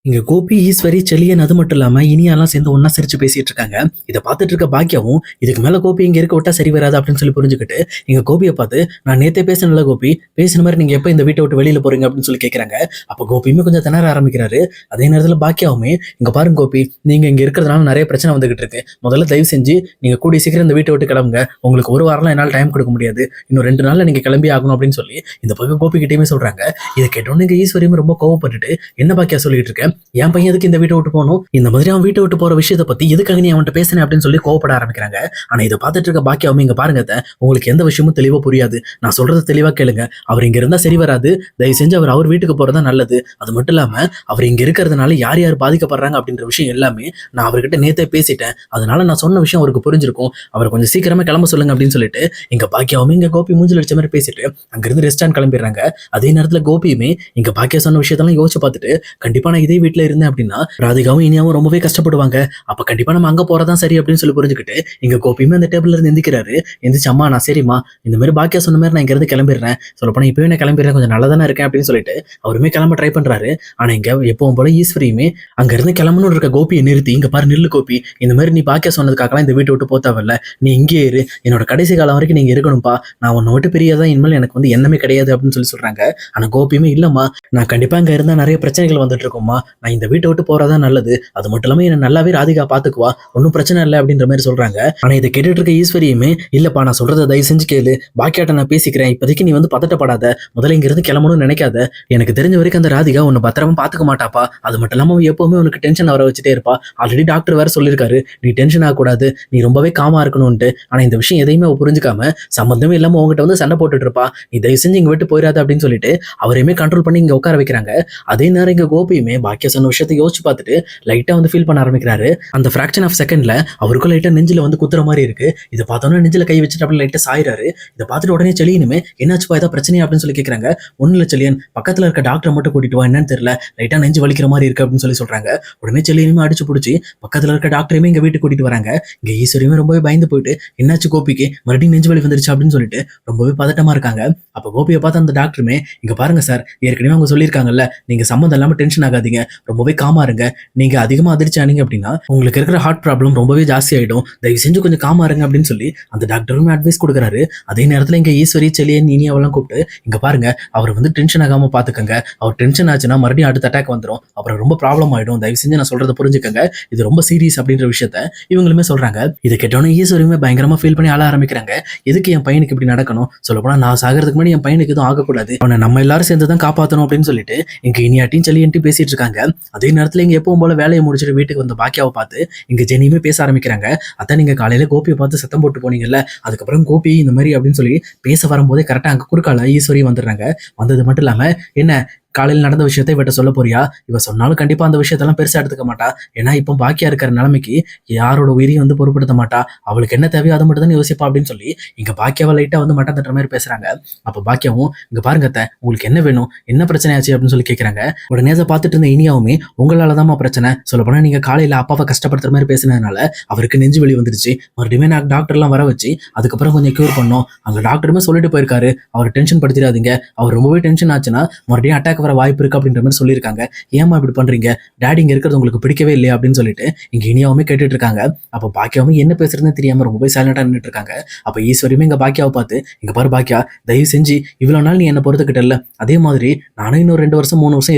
இங்க கோபி, ஈஸ்வரி, செலியன் அது மட்டும் இல்லாம இனியாலாம் சேர்ந்து ஒண்ணா சிரிச்சு பேசிட்டு இருக்காங்க. இத பார்த்துட்டு இருக்க பாக்கியாவும், இதுக்கு மேல கோபி இங்க இருக்க விட்டா சரி வராது அப்படின்னு சொல்லி புரிஞ்சுக்கிட்டு, இங்க கோபிய பார்த்து, "நான் நேத்தே பேசினேன்ல கோபி, பேசின மாரி நீங்க எப்ப இந்த வீட்ட விட்டு வெளியில போறீங்க?" அப்படின்னு சொல்லி கேட்கறாங்க. அப்ப கோபியுமே கொஞ்சம் திணற ஆரம்பிக்கிறாரு. அதே நேரத்துல பாக்கியாவுமே, "இங்க பாருங்க கோபி, நீங்க இங்க இருக்கிறதுனால நெறைய பிரச்சனை வந்துகிட்டு இருக்கு. முதல்ல தயவு செஞ்சு நீங்க கூடிய சீக்கிரம் இந்த வீட்ட விட்டு கிளம்புங்க. உங்களுக்கு ஒரு வாரம்லாம் என்னால டைம் கொடுக்க முடியாது. இன்னும் 2 நாள்ல நீங்க கிளம்பியே ஆகணும்." அப்படின்னு சொல்லி இந்த பக்கம் கோபி கிட்டயுமே சொல்றாங்க. இத கேட்டோனே இங்க ஈஸ்வரியுமே ரொம்ப கோவப்பட்டுட்டு, "என்ன பாக்கியா சொல்லிட்டு இருக்க? என் பையன் எதுக்கு இந்த வீட்டை விட்டு போகணும்? இந்த மாதிரி அவன் வீட்டை விட்டு போற விஷயத்த பத்தி எதுக்காக நீ அவன்கிட்ட பேசுனே?" அப்படின்னு சொல்லி கோவப்பட ஆரம்பிக்கிறாங்க. ஆனா இதை பார்த்துட்டு இருக்க பாக்கியாவும், "இங்க பாருங்க அத்தை, உங்களுக்கு எந்த விஷயமும் தெளிவா புரியாது. நான் சொல்றத தெளிவா கேளுங்க. அவர் இங்க இருந்தா சரி வராது. தயவு செஞ்சு அவர் வீட்டுக்கு போறதா நல்லது. அது மட்டும் இல்லாம அவர் இங்க இருக்கிறதுனால யார் யார் பாதிக்கப்படுறாங்க அப்படின்ற விஷயம் எல்லாமே நான் அவர்கிட்ட நேத்தே பேசிட்டேன். அதனால நான் சொன்ன விஷயம் அவருக்கு புரிஞ்சிருக்கும். அவரை கொஞ்சம் சீக்கிரமா கிளம்ப சொல்லுங்க." அப்படின்னு சொல்லிட்டு இங்க பாக்கியாவும் இங்க கோபி மூஞ்சில அடிச்ச மாதிரி பேசிட்டு அங்கிருந்து ரெஸ்டாரண்ட் கிளம்பிடுறாங்க. அதே நேரத்துல கோபியுமே இங்க பாக்கியா சொன்ன விஷயத்தெல்லாம் யோசிச்சு பார்த்துட்டு, கண்டிப்பா நான் இதே வீட்டுல இருந்தேன் அப்படின்னா ராதிகாவும் இனியாவும் ரொம்பவே கஷ்டப்படுவாங்க. அப்ப கண்டிப்பா நம்ம அங்க போறதான் சரி அப்படின்னு சொல்லி புரிஞ்சுக்கிட்டு இங்க கோபியுமே அந்த டேபிள்ல இருந்து எந்திக்கிறாரு. எந்திரிச்சு, "அம்மா நான் சரிம்மா, இந்த மாதிரி பாக்கியா சொன்ன மாதிரி நான் இங்க இருந்து கிளம்பிடுறேன். சொல்லப்போனா இப்பவே நான் கிளம்பிடுறேன், கொஞ்சம் நல்லா தானே இருக்கேன்." அப்படின்னு சொல்லிட்டு அவருமே கிளம்ப ட்ரை பண்றாரு. ஆனா இங்க எப்பவும் போல ஈஸ்வரியுமே அங்க இருந்து கிளம்பணும்னு இருக்க கோபியை நிறுத்தி, "இங்க பாரு நில்லு கோபி, இந்த மாதிரி நீ பாக்கியா சொன்னதுக்காகலாம் இந்த வீட்டை விட்டு போத்தாவல்ல. நீ இங்கே இரு. என்னோட கடைசி காலம் வரைக்கும் நீங்க இருக்கணும்ப்பா. நான் உன்னை விட்டு பிரியதான் இனிமேல் எனக்கு எண்ணமே கிடையாது." அப்படின்னு சொல்லி சொல்றாங்க. ஆனா கோபியுமே, "இல்லம்மா, நான் கண்டிப்பா இங்க இருந்தா நிறைய பிரச்சனைகள் வந்துட்டு இருக்கும்மா. நான் இந்த வீட்டை விட்டு போறதா நல்லது. அது மட்டும் இல்லாம என்ன நல்லாவே ராதிகா பாத்துக்குவா. ஒன்னும் பிரச்சனை இல்லை." அப்படின்ற மாதிரி சொல்றாங்க. ஆனா இதை கேட்டுட்டு இருக்க ஈஸ்வரியுமே, "இல்லப்பா, நான் சொல்றதை தயவு செஞ்சு கேளு. பாக்கியாட்ட நான் பேசிக்கிறேன். இப்போதைக்கு நீ பதட்டப்படாத. முதல்ல இங்க இருந்து கிளம்பணும்னு நினைக்காத. எனக்கு தெரிஞ்ச வரைக்கும் அந்த ராதிகா உன்னை பத்திரமா பாத்துக்க மாட்டாப்பா. அது மட்டும் இல்லாம அவ எப்பவுமே உனக்கு டென்ஷன் வர வச்சுட்டே இருப்பா. ஆல்ரெடி டாக்டர் வேற சொல்லியிருக்காரு, நீ டென்ஷன் ஆகக்கூடாது, நீ ரொம்பவே காமா இருக்கணும்ட்டு. ஆனா இந்த விஷயம் எதையுமே அவ புரிஞ்சுக்காம சம்பந்தமே இல்லாம உங்ககிட்ட சண்டை போட்டுட்டு இருப்பா. நீ தயவு செஞ்சு இங்க விட்டு போயிடாத." அப்படின்னு சொல்லிட்டு அவரையுமே கண்ட்ரோல் பண்ணி இங்க உட்கார வைக்கிறாங்க. அதே நேரம் இங்க கோபியுமே பாக்கியா சொன்ன விஷயத்தை யோசிச்சு பார்த்துட்டு லைட்டா ஃபீல் பண்ண ஆரம்பிக்கிறாரு. அந்த ஃபிராக்ஷன் ஆஃப் செகண்ட்ல அவருக்கும் லைட்டா நெஞ்சில குத்துற மாதிரி இருக்கு. இதை பார்த்தோன்னா நெஞ்சில கை வச்சுட்டு அப்படி லைட்டா சாயிறாரு. இதை பார்த்துட்டு உடனே செலியனுமே, "என்னாச்சுப்பா, ஏதாவது பிரச்சனையா?" அப்படின்னு சொல்லி கேட்கறாங்க. "ஒன்னும் இல்ல செலியன், பக்கத்துல இருக்க டாக்டரை மட்டும் கூட்டிட்டு வா, என்னன்னு தெரியல, லைட்டா நெஞ்சு வலிக்கிற மாதிரி இருக்கு." அப்படின்னு சொல்லி சொல்றாங்க. உடனே செலியனுமே அடிச்சு பிடிச்சி பக்கத்துல இருக்க டாக்டரையுமே இங்க வீட்டுக்கு கூட்டிட்டு வராங்க. இங்க ஈஸ்வரியுமே ரொம்பவே பயந்து போயிட்டு, "என்னாச்சு கோபிக்கு, மறுபடியும் நெஞ்சு வலி வந்துருச்சு?" அப்படின்னு சொல்லிட்டு ரொம்பவே பதட்டமா இருக்காங்க. அப்ப கோபியை பார்த்து அந்த டாக்டருமே, "இங்க பாருங்க சார், ஏற்கனவே அவங்க சொல்லியிருக்காங்கல்ல, நீங்க சம்மந்தம் இல்லாம டென்ஷன் ஆகாதீங்க, ரொம்பவே காமா இருங்க. நீங்க அதிகமா அதிர்ச்சி ஆனீங்க அப்படின்னா உங்களுக்கு இருக்கிற ஹார்ட் ப்ராப்ளம் ரொம்பவே ஜாஸ்தி ஆயிடும். தயவு செஞ்சு கொஞ்சம் காமா இருங்க." அப்படின்னு சொல்லி அந்த டாக்டருமே அட்வைஸ் கொடுக்குறாரு. அதே நேரத்துல இங்க ஈஸ்வரி, செலியன், இனியாவெல்லாம் கூப்பிட்டு, "இங்க பாருங்க, அவர் டென்ஷன் ஆகாம பாத்துக்கங்க. அவர் டென்ஷன் ஆச்சுன்னா மறுபடியும் அடுத்த அட்டாக் வந்துடும். அப்புறம் ரொம்ப ப்ராப்ளம் ஆயிடும். தயவு செஞ்சு நான் சொல்றதை புரிஞ்சுக்கங்க. இது ரொம்ப சீரியஸ்." அப்படின்ற விஷயத்த இவங்களுமே சொல்றாங்க. இதை கேட்டோன்னே ஈஸ்வரியுமே பயங்கரமா ஃபீல் பண்ணி அழ ஆரம்பிக்கிறாங்க. எதுக்கு என் பையனுக்கு இப்படி நடக்கணும்? சொல்லப்போனா நான் சாகிறதுக்கு முன்னாடி என் பையனுக்கு எதுவும் ஆகக்கூடாது. அவனை நம்ம எல்லாரும் சேர்ந்து தான் காப்பாற்றணும் அப்படின்னு சொல்லிட்டு இங்க இனியாட்டியும் செலியன்ட்டும் பேசிட்டு இருக்காங்க. அதே நேரத்துல இங்க எப்பவும் போல வேலையை முடிச்சுட்டு வீட்டுக்கு வந்த பாக்கியாவை பார்த்து இங்க ஜெனியுமே பேச ஆரம்பிக்கிறாங்க. "அதான் நீங்க காலையில கோபியை பார்த்து சத்தம் போட்டு போனீங்கல்ல, அதுக்கப்புறம் கோபி இந்த மாதிரி அப்படின்னு சொல்லி பேச வரும்போதே கரெக்டா அங்க குறுக்கால ஈஸ்வரி வந்துடுறாங்க. வந்தது மட்டும் இல்லாம, என்ன காலையில் நடந்த விஷயத்தை இவட்ட சொல்ல போறியா? இவ சொன்னாலும் கண்டிப்பா அந்த விஷயத்தெல்லாம் பெருசா எடுத்துக்க மாட்டா. ஏன்னா இப்போ பாக்கியா இருக்கிற நிலைமைக்கு யாரோட உயிரையும் பொருட்படுத்த மாட்டா. அவளுக்கு என்ன தேவையோ அதை மட்டும் தான் யோசிப்பா." அப்படின்னு சொல்லி இங்க பாக்கியாவை லைட்டா மட்டம் தட்டுற மாதிரி பேசுறாங்க. அப்ப பாக்கியாவும், "இங்க பாருங்க அத்தை, உங்களுக்கு என்ன வேணும், என்ன பிரச்சனை ஆச்சு?" அப்படின்னு சொல்லி கேட்கறாங்க. உடனே அதை பார்த்துட்டு இருந்த இனியாவுமே, "உங்களாலதான் பிரச்சனை. சொல்லப்போனா நீங்க காலையில அப்பாவை கஷ்டப்படுத்துற மாதிரி பேசினதுனால அவருக்கு நெஞ்சு வலி வந்துருச்சு. மறுபடியும் நான் டாக்டர்லாம் வர வச்சு அதுக்கப்புறம் கொஞ்சம் கியூர் பண்ணோம். அங்க டாக்டருமே சொல்லிட்டு போயிருக்காரு, அவர் டென்ஷன் படுத்திடாதீங்க. அவர் ரொம்பவே டென்ஷன் ஆச்சுன்னா மறுபடியும் அட்டாக் வர வாய்ப்பு இருக்கு." அப்படின்ற மாதிரி சொல்லியிருக்காங்க. "ஏமா இப்படி பண்றீங்க? டாடி இங்க இருக்கிறது உங்களுக்கு பிடிக்கவே இல்லையா?" அப்படின்னு சொல்லிட்டு இங்க இனியாவுமே கேட்டுட்டு இருக்காங்க. அப்ப பாக்கியாவும் என்ன பேசுறதுன்னு தெரியாம ரொம்பவே சைலண்டா நின்றுட்டு இருக்காங்க. அப்ப ஈஸ்வரியுமே இங்க பாக்கியாவை பார்த்து, "இங்க பாரு பாக்கியா, தயவு செஞ்சு இவ்வளவு நாள் நீ என்ன பொறுத்துக்கிட்ட இல்ல, அதே மாதிரி நானும் இன்னும் 2 வருஷம் 3 வருஷம்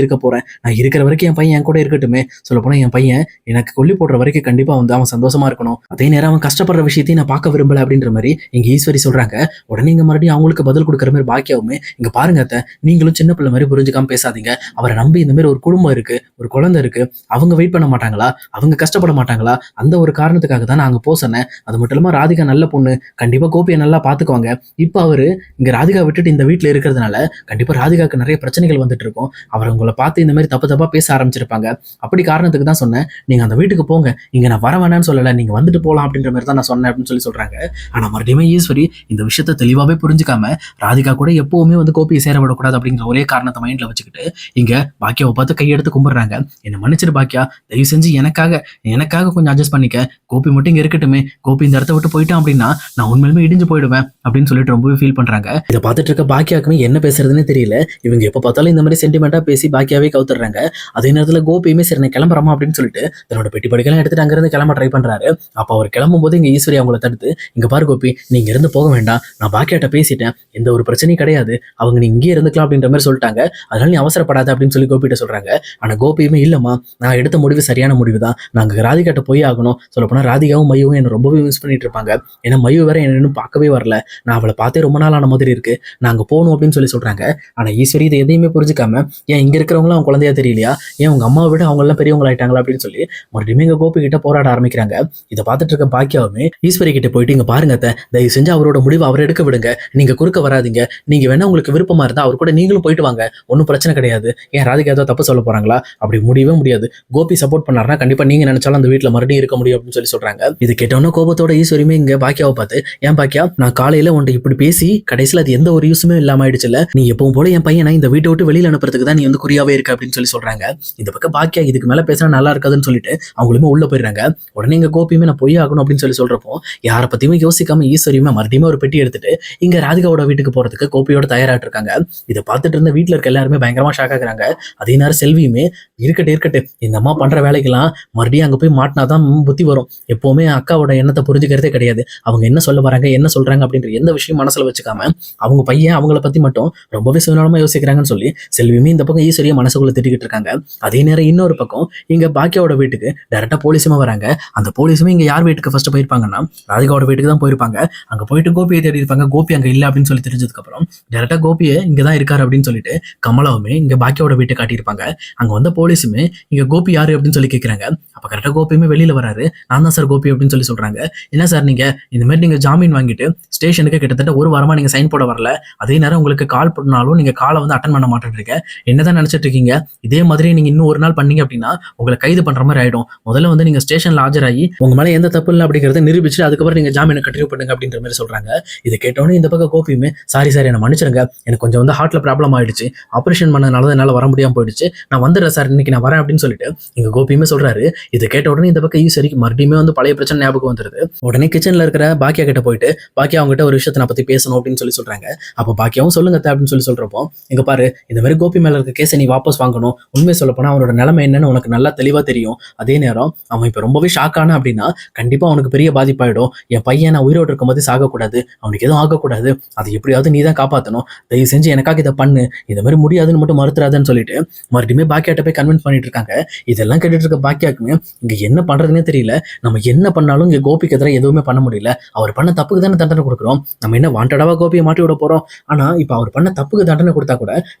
இருக்க போறேன். நான் இருக்கிற வரைக்கும் என் பையன் என் கூட இருக்கட்டுமே. சொல்லப்போனா என் பையன் எனக்கு கொல்லி போடுற வரைக்கும் கண்டிப்பா அவன் சந்தோஷமா இருக்கணும். அதே நேரம் அவன் கஷ்டப்படுற விஷயத்தையும் நான் பார்க்க விரும்பல." அப்படின்ற மாதிரி இங்க ஈஸ்வரி சொல்றாங்க. உடனே இங்க மறுபடியும் அவங்களுக்கு பதில் கொடுக்குற மாதிரி பாக்கியாவுமே, "இங்க பாருங்க அத்தை, நீங்களும் சின்ன பிள்ளை மாதிரி புரிஞ்சுக்காம பேசாதீங்க. அவரை நம்பி இந்த மாதிரி ஒரு குடும்பம் இருக்கு, ஒரு குழந்தை இருக்கு. அவங்க வெயிட் பண்ண மாட்டாங்களா? அவங்க கஷ்டப்பட மாட்டாங்களா? அந்த ஒரு காரணத்துக்காக தான் நான் அங்க போ சொன்னேன். அது மட்டும் இல்லாம ராதிகா நல்ல பொண்ணு, கண்டிப்பா கோபியை நல்லா பாத்துக்குவாங்க. இப்ப அவரு இங்க ராதிகா விட்டுட்டு இந்த வீட்டுல இருக்கிறதுனால கண்டிப்பா ராதிகாக்கு நிறைய பிரச்சனைகள் வந்துட்டு இருக்கும். அவர் உங்களை பார்த்து இந்த மாதிரி தப்பு தப்பா பேச ஆரம்பிச்சிருப்பாங்க. அப்படி காரணத்துக்கு தான் சொன்னேன். நீங்க அந்த வீட்டுக்கு போங்க, இங்க நான் வர வேணாம்னு சொல்லல, நீங்க வந்துட்டு போலாம் அப்படின்ற மாதிரி தான் நான் சொன்னேன்." அப்படின்னு சொல்லி சொல்றாங்க. ஆனா மறுபடியும் ஈஸ்வரி இந்த விஷயத்த தெளிவாவே புரிஞ்சுக்காம ராதிகா கூட எப்பவுமே கோபியை சேர விடக்கூடாது அப்படிங்கிற ஒரே காரணத்தை மைண்ட்ல வச்சுக்கிட்டு வச்சுக்கிட்டு இங்க பாக்கியாவை பார்த்து கையெடுத்து கும்பிடுறாங்க. என்ன மன்னிச்சிரு பாக்கியா, தயவு செஞ்சு எனக்காக எனக்காக கொஞ்சம் அட்ஜஸ்ட் பண்ணிக்க. கோபி மட்டும் இங்க இருக்கட்டுமே. கோபி இந்த இடத்த விட்டு போயிட்டான் அப்படின்னா நான் உண்மையிலுமே இடிஞ்சு போயிடுவேன் அப்படின்னு சொல்லிட்டு ரொம்பவே ஃபீல் பண்றாங்க. இதை பார்த்துட்டு இருக்க பாக்கியாவுக்குமே என்ன பேசுறதுன்னு தெரியல. இவங்க எப்ப பார்த்தாலும் இந்த மாதிரி சென்டிமெண்டா பேசி பாக்கியாவே கவுத்துறாங்க. அதே நேரத்துல கோபியுமே சரி நான் கிளம்புறமா அப்படின்னு சொல்லிட்டு தன்னோட பெட்டி படிக்கலாம் எடுத்துட்டு அங்கிருந்து கிளம்ப ட்ரை பண்றாரு. அப்ப அவர் கிளம்பும் போது இங்க ஈஸ்வரி அவங்கள தடுத்து, இங்க பாரு கோபி, நீங்க இருந்து போக வேண்டாம், நான் பாக்கியாட்ட பேசிட்டேன், எந்த ஒரு பிரச்சனையும் கிடையாது, அவங்க நீ இங்கே இருந்துக்கலாம் அப்படின்ற மாதிரி சொல்லிட்டாங்க, அதனால நீ அவசரப்படாத அப்படின்னு சொல்லி கோபிட்ட சொல்றாங்க. ஆனா கோபியுமே இல்லம்மா, நான் எடுத்த முடிவு சரியான முடிவு தான், நாங்க ராதிகாட்ட போய் ஆகணும். சொல்லப்போனா ராதிகாவும் மையவும் என்ன ரொம்பவே மிஸ் பண்ணிட்டு இருப்பாங்க. ஏன்னா மையு வேற என்ன இன்னும் பார்க்கவே வரல, நான் அவளை பார்த்தே ரொம்ப நாள் ஆன மாதிரி இருக்கு, நாங்க போகணும் அப்படின்னு சொல்லி சொல்றாங்க. ஆனா ஈஸ்வரி இதை எதையுமே புரிஞ்சுக்காம, ஏன் இங்க இருக்கிறவங்களும் அவங்க குழந்தையா தெரியலையா, ஏன் உங்க அம்மாவை விட அவங்க எல்லாம் பெரியவங்க ஆயிட்டாங்களா அப்படின்னு சொல்லி மறுபடியும் எங்க கோபி கிட்ட போராட ஆரம்பிக்கிறாங்க. இதை பார்த்துட்டு இருக்க பாக்கியாவுமே ஈஸ்வரி கிட்ட போயிட்டு, இங்க பாருங்க அத்தை, தயவு செஞ்சு அவரோட முடிவு அவர் எடுக்க விடுங்க, நீங்க குறுக்க வராதீங்க, நீங்க வேணா உங்களுக்கு விருப்பமா இருந்தா அவர் கூட நீங்களும் போயிட்டு வாங்க, ஒன்றும் பிரச்சனை கிடையாது, ஏன் ராதிகா ஏதோ தப்பு சொல்ல போறாங்களா, அப்படி முடியவே முடியாது, கோபி சப்போர்ட் பண்ணாருன்னா கண்டிப்பா நீங்க நினைச்சாலும் அந்த வீட்டுல மறுபடியும் இருக்க முடியும் அப்படின்னு சொல்லி சொல்றாங்க. இது கேட்டோன்னா கோபத்தோட ஈஸ்வரியுமே இங்க பாக்கியாவை பார்த்து, ஏன் பாக்கியா, நான் காலையில உன்ட்ட இப்படி பேசி கடைசியில் அது எந்த ஒரு யூஸுமே இல்லாம ஆயிடுச்சுல, நீ எப்பவும் போல என் பையனை இந்த வீட்டை விட்டு வெளியில அனுப்புறதுக்கு தான் நீ வந்து குறியாவே இருக்க அப்படின்னு சொல்லி சொல்றாங்க. இந்த பக்கம் பாக்கியா இதுக்கு மேல பேசினா நல்லா இருக்காதுன்னு சொல்லிட்டு அவங்களுமே உள்ள போயிடுறாங்க. உடனே இங்க கோபியுமே நான் பொய் ஆகணும் அப்படின்னு சொல்லி சொல்றப்போ யாரை பத்தியுமே யோசிக்காம ஈஸ்வரியுமே மறுபடியும் ஒரு பெட்டி எடுத்துட்டு இங்க ராதிகாவோட வீட்டுக்கு போறதுக்கு கோபியோட தயாராட்டு இருக்காங்க. இதை பார்த்துட்டு இருந்த வீட்டுல இருக்க எல்லாருமே பயங்கரமா ஷாக் ஆகுறாங்க. அதே நேரம் செல்வியுமே, இருக்கட்டு இந்த அம்மா பண்ற வேலைக்கெல்லாம் மறுபடியும் அங்க போய் மாட்டினாதான் புத்தி வரும், எப்பவுமே அக்காவோட எண்ணத்தை புரிஞ்சுக்கிறதே கிடையாது, அவங்க என்ன சொல்ல வராங்க என்ன சொல்றாங்க அப்படின்ற எந்த விஷயம் மனசுல வச்சுக்காம அவங்க பையன் அவங்கள பத்தி மட்டும் ரொம்பவே சுயநலமா யோசிக்கிறாங்கன்னு சொல்லி செல்வியுமே இந்த பக்கம் ஈஸ்வரியா மனசுக்குள்ள திட்டிக்கிட்டு இருக்காங்க. அதே நேரம் இன்னொரு பக்கம் இங்க பாக்கியாவோட வீட்டுக்கு டைரக்டா போலீஸுமே வராங்க. அந்த போலீஸுமே இங்க யார் வீட்டுக்கு ஃபர்ஸ்ட் போயிருப்பாங்கன்னா ராதிகாவோட வீட்டுக்கு தான் போயிருப்பாங்க. அங்க போயிட்டு கோபியை தேடி இருப்பாங்க. கோபி அங்க இல்ல அப்படின்னு சொல்லி தெரிஞ்சதுக்கு அப்புறம் டைரக்டா கோபியை இங்கதான் இருக்காரு அப்படின்னு சொல்லிட்டு கமலாவுமே இங்க பாக்கியாவோட வீட்டை காட்டியிருப்பாங்க. அங்க வந்த போலீஸுமே இங்க கோபி யாரு அப்படின்னு சொல்லி கேட்கறாங்க. அப்ப கரெக்டா கோபியுமே வெளியில வராரு. நான் தான் சார் கோபி அப்படின்னு சொல்லி சொல்றாங்க. என்ன சார் நீங்க இந்த மாதிரி நீங்க ஜாமீன் வாங்கிட்டு ஸ்டேஷனுக்கு கிட்டத்தட்ட ஒரு வாரமா நீங்க சைன் போட வரல, அதே நேரம் உங்களுக்கு கால் பண்ணாலும் நீங்க காலை வந்து அட்டன் பண்ண மாட்டேன்றீங்க, என்னதான் நினைச்சிட்டு இருக்கீங்க, இதே மாதிரி நீங்க இன்னும் ஒரு நாள் பண்ணீங்க அப்படின்னா உங்களை கைது பண்ற மாதிரி ஆயிடும், முதல்ல வந்து நீங்க ஸ்டேஷன்ல ஆஜராகி உங்க மேல எந்த தப்பு இல்லை அப்படிங்கறத நிரூபிச்சு அதுக்கப்புறம் நீங்க ஜாமீனை கண்டினியூ பண்ணுங்க அப்படின்ற மாதிரி சொல்றாங்க. இதை கேட்டோன்னே இந்த பக்கம் கோபியுமே, சாரி சார் என்ன மன்னிச்சிருங்க, எனக்கு கொஞ்சம் வந்து ஹார்ட்ல ப்ராப்ளம் ஆயிடுச்சு, ஆபரேஷன் பண்ணதுனால என்னால வர முடியாம போயிடுச்சு, நான் வந்துடுறேன் சார், இன்னைக்கு நான் வரேன் அப்படின்னு சொல்லிட்டு இங்க கோபியுமே சொல்றாரு. இதை கேட்ட உடனே இந்த பக்கம் ஈஸ்வரிக்கு மறுபடியும் வந்து பழைய பிரச்சனை ஞாபகம் வந்துருது. உடனே கிச்சன்ல இருக்கிற பாக்கியா கிட்ட போயிட்டு, பாக்கியா அவங்ககிட்ட ஒரு விஷயத்தை நான் பத்தி பேசணும் அப்படின்னு சொல்லி சொல்றாங்க. அப்போ பாக்கியாவும் சொல்லுங்க அப்படின்னு சொல்லி சொல்றப்போ, இங்க பாரு, இந்த மாதிரி கோபி மேல இருக்க கேஸை நீ வாபஸ் வாங்கணும், உண்மை சொல்ல போனா அவனோட நிலைமை என்னன்னு உனக்கு நல்லா தெளிவா தெரியும், அதே நேரம் அவன் இப்ப ரொம்பவே ஷாக் ஆனா அப்படின்னா கண்டிப்பா அவனுக்கு பெரிய பாதிப்பாயிடும், என் பையன் நான் உயிரோடு இருக்கும் போது சாகக்கூடாது, அவனுக்கு எதுவும் ஆகக்கூடாது, அதை எப்படியாவது நீ தான் காப்பாற்றணும், தயவு செஞ்சு எனக்காக இதை பண்ணு, இந்த மாதிரி முடியாதுன்னு மட்டும் மறுத்துறாதுன்னு சொல்லிட்டு மறுபடியும் பாக்கியாட்ட போய் கன்வின்ஸ் பண்ணிட்டு இருக்காங்க. இதெல்லாம் கேட்டுட்டு இருக்க பாக்கியாக்குமே இங்க என்ன பண்றதுன்னே தெரியல, நம்ம என்ன பண்ணாலும் இங்க கோபிக்கு எதிராக எதுவுமே பண்ண முடியல, அவர் பண்ண தப்புக்கு தானே தண்டனை கொடுக்குறோம், நம்ம என்ன வாண்டடாவா கோபியை மாட்டி விட போறோம், ஆனா இப்ப அவர் பண்ண தப்புக்கு தண்டனை கொடுத்தா கூட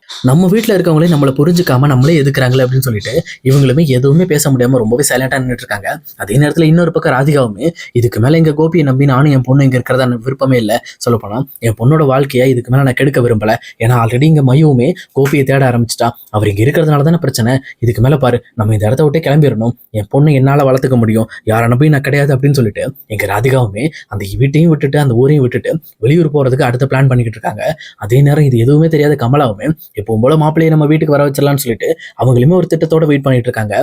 நம்ம வீட்டுல இருக்கவங்களே நம்மளை புரிஞ்சுக்காம நம்மளே எதுக்குறாங்களே அப்படின்னு சொல்லிட்டு இவங்களுமே எதுவுமே பேச முடியாம ரொம்பவே சைலண்டா நின்றுட்டு இருக்காங்க. அதே நேரத்துல இன்னொரு பக்கம் ராதிகாவுமே, இதுக்கு மேல எங்க கோபியை நம்பி நானும் என் பொண்ணு இங்க இருக்கிறதா விருப்பமே இல்லை, சொல்ல போனா என் பொண்ணோட வாழ்க்கையை இதுக்கு மேல நான் கெடுக்க விரும்பல, ஏன்னா ஆல்ரெடி இங்க மையவுமே கோபியை தேட ஆரம்பிச்சிட்டா, அவர் இங்க இருக்கிறதுனால தானே பிரச்சனை, இதுக்கு மேல பாரு நம்ம இந்த இடத்த விட்டு கிளம்பிடணும், என் பொண்ணை என்னால வளர்த்துக்க முடியும், யாரை நம்பி நான் கிடையாது அப்படின்னு சொல்லிட்டு எங்க ராதிகாவுமே அந்த வீட்டையும் விட்டுட்டு அந்த ஊரையும் விட்டுட்டு வெளியூர் போறதுக்கு அடுத்த பிளான் பண்ணிக்கிட்டு இருக்காங்க. அதே நேரம் இது எதுவுமே தெரியாத கமலாவுமே எப்பவும் போல மாப்பிள்ளையை நம்ம வீட்டுக்கு வர வச்சிடலாம்னு சொல்லிட்டு அவங்களுமே ஒரு திட்டத்தோட வெயிட் பண்ணிட்டு இருக்காங்க.